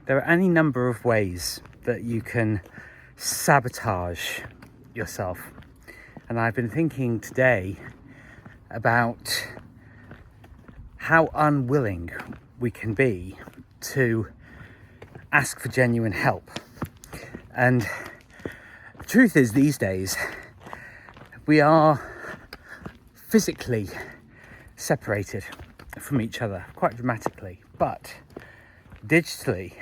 there are any number of ways that you can sabotage yourself. And I've been thinking today about how unwilling we can be to ask for genuine help. And the truth is, these days, we are physically separated from each other quite dramatically, but digitally,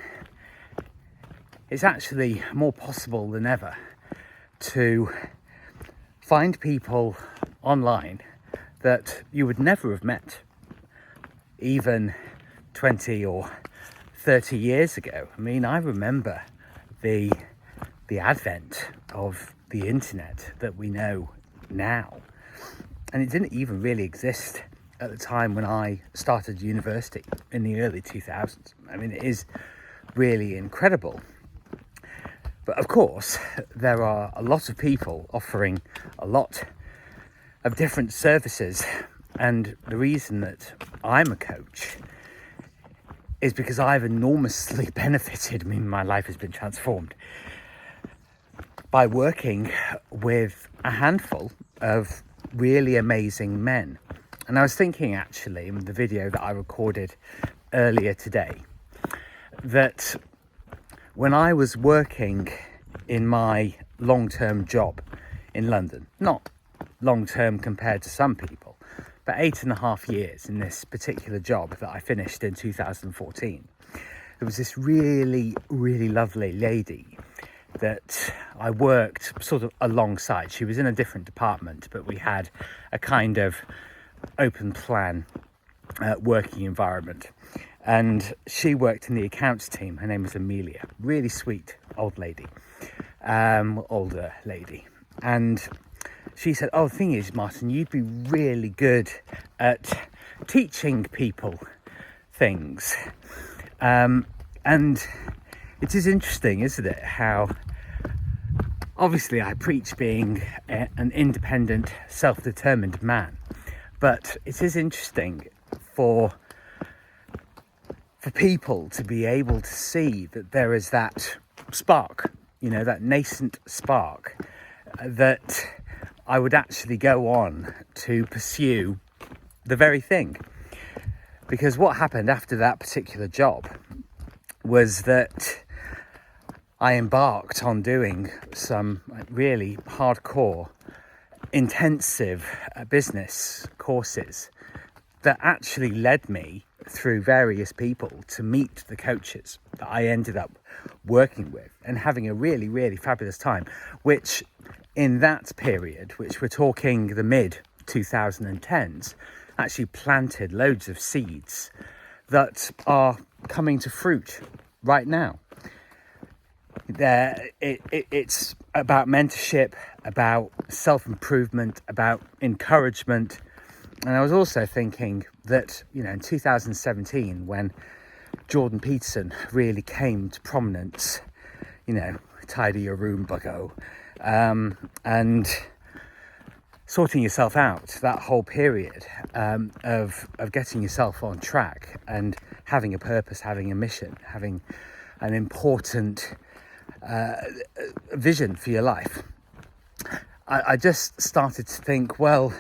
it's actually more possible than ever to find people online that you would never have met even 20 or 30 years ago. I mean, I remember the advent of the internet that we know now, and it didn't even really exist at the time when I started university in the early 2000s. I mean, it is really incredible. But of course, there are a lot of people offering a lot of different services, and the reason that I'm a coach is because I've enormously benefited. I mean, my life has been transformed by working with a handful of really amazing men. And I was thinking, actually, in the video that I recorded earlier today, that when I was working in my long-term job in London, not long-term compared to some people, but 8.5 years in this particular job that I finished in 2014, there was this really, really lovely lady that I worked sort of alongside. She was in a different department, but we had a kind of open plan working environment. And she worked in the accounts team. Her name was Amelia. Really sweet old lady, older lady. And she said, "Oh, the thing is, Martin, you'd be really good at teaching people things." And it is interesting, isn't it, how obviously I preach being an independent, self-determined man, but it is interesting for people to be able to see that there is that spark, that nascent spark, that I would actually go on to pursue the very thing. Because what happened after that particular job was that I embarked on doing some really hardcore, intensive business courses that actually led me through various people to meet the coaches that I ended up working with and having a really, really fabulous time, which in that period, which we're talking the mid 2010s, actually planted loads of seeds that are coming to fruit right now. It's about mentorship, about self-improvement, about encouragement. And I was also thinking that, in 2017, when Jordan Peterson really came to prominence, tidy your room, bucko, and sorting yourself out, that whole period of getting yourself on track and having a purpose, having a mission, having an important vision for your life. I just started to think, well,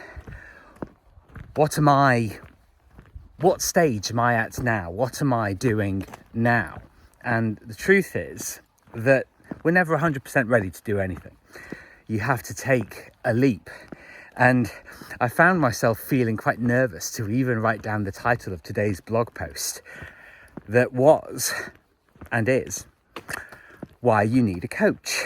what stage am I at now? What am I doing now? And the truth is that we're never 100% ready to do anything. You have to take a leap. And I found myself feeling quite nervous to even write down the title of today's blog post, that was and is why you need a coach.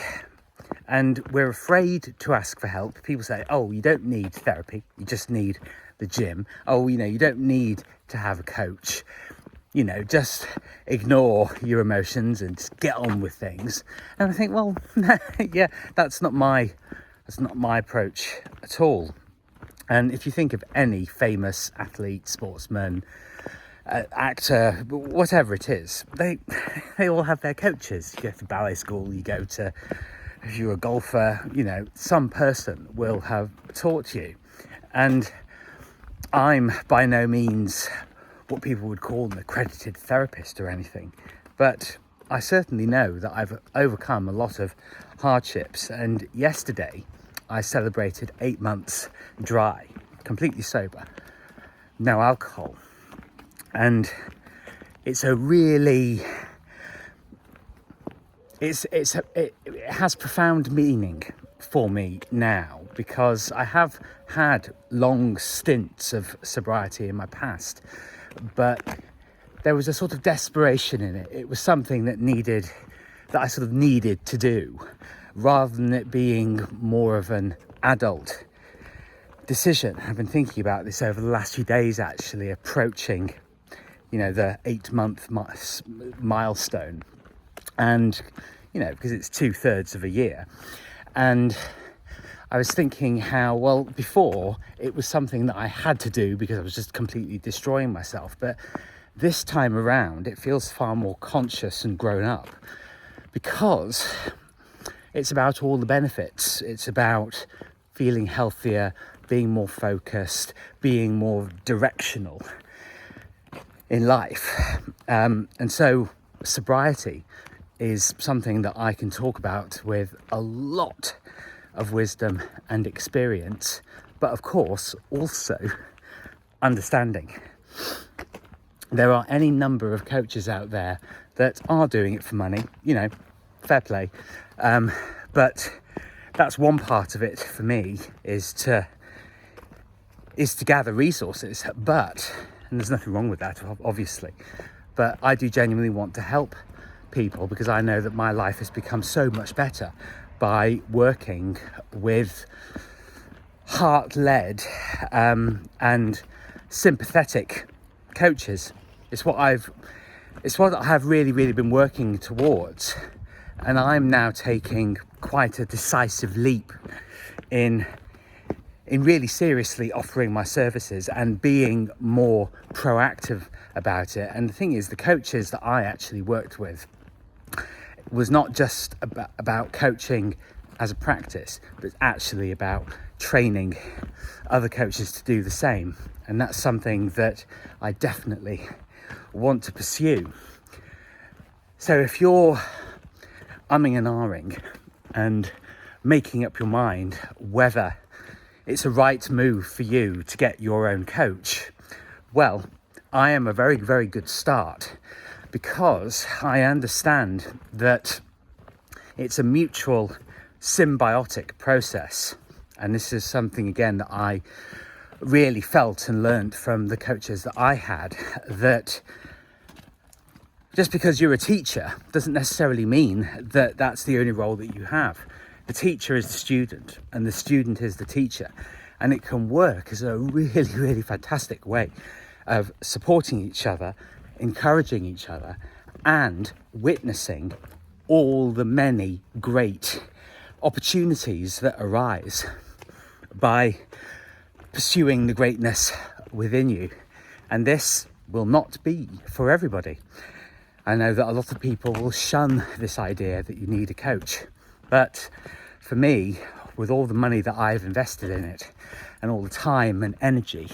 And we're afraid to ask for help. People say, "Oh, you don't need therapy, you just need the gym. Oh, you don't need to have a coach. Just ignore your emotions and just get on with things." And I think, well, yeah, that's not my approach at all. And if you think of any famous athlete, sportsman, actor, whatever it is, they all have their coaches. You go to ballet school, you go to, if you're a golfer, some person will have taught you. And I'm by no means what people would call an accredited therapist or anything, but I certainly know that I've overcome a lot of hardships, and yesterday I celebrated 8 months dry, completely sober, no alcohol. And it's a really, it has profound meaning for me now, because I have had long stints of sobriety in my past, but there was a sort of desperation in it. It was something that I sort of needed to do, rather than it being more of an adult decision. I've been thinking about this over the last few days, actually, approaching, the 8-month milestone. And, because it's 2/3 of a year. And I was thinking how, well, before it was something that I had to do because I was just completely destroying myself. But this time around, it feels far more conscious and grown up, because it's about all the benefits. It's about feeling healthier, being more focused, being more directional in life. And so sobriety is something that I can talk about with a lot of wisdom and experience, but of course also understanding. There are any number of coaches out there that are doing it for money, fair play. But that's one part of it for me, is to gather resources. And there's nothing wrong with that, obviously, but I do genuinely want to help people, because I know that my life has become so much better by working with heart-led and sympathetic coaches. It's what I have really, really been working towards, and I'm now taking quite a decisive leap in really seriously offering my services and being more proactive about it. And the thing is, the coaches that I actually worked with was not just about coaching as a practice, but it's actually about training other coaches to do the same. And that's something that I definitely want to pursue. So if you're umming and ahhing and making up your mind whether it's a right move for you to get your own coach, well, I am a very, very good start, because I understand that it's a mutual symbiotic process. And this is something, again, that I really felt and learned from the coaches that I had, that just because you're a teacher doesn't necessarily mean that that's the only role that you have. The teacher is the student, and the student is the teacher. And it can work as a really, really fantastic way of supporting each other, encouraging each other, and witnessing all the many great opportunities that arise by pursuing the greatness within you. And this will not be for everybody. I know that a lot of people will shun this idea that you need a coach, but for me, with all the money that I've invested in it and all the time and energy,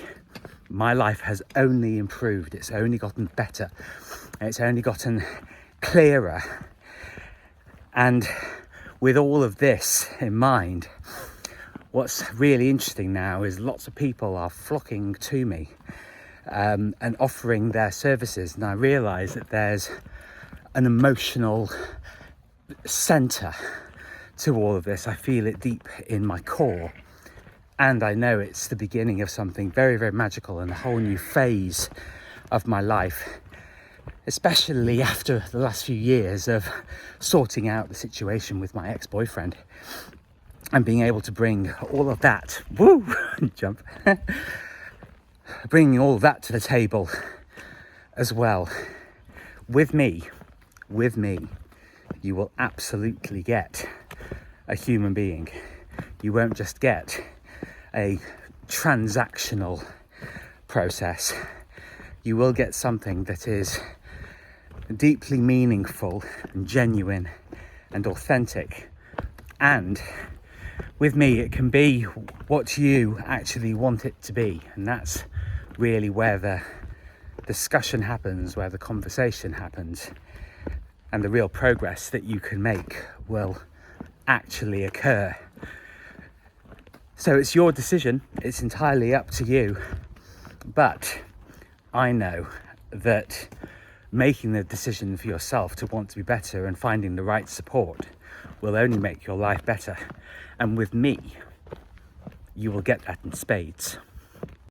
my life has only improved. It's only gotten better. It's only gotten clearer. And with all of this in mind, what's really interesting now is lots of people are flocking to me and offering their services. And I realise that there's an emotional centre to all of this. I feel it deep in my core. And I know it's the beginning of something very, very magical and a whole new phase of my life, especially after the last few years of sorting out the situation with my ex-boyfriend and being able to bring all of that, bringing all of that to the table as well. With me, you will absolutely get a human being. You won't just get a transactional process. You will get something that is deeply meaningful and genuine and authentic. And with me, it can be what you actually want it to be. And that's really where the discussion happens, where the conversation happens. and the real progress that you can make will actually occur. So it's your decision, it's entirely up to you. But I know that making the decision for yourself to want to be better and finding the right support will only make your life better. And with me, you will get that in spades.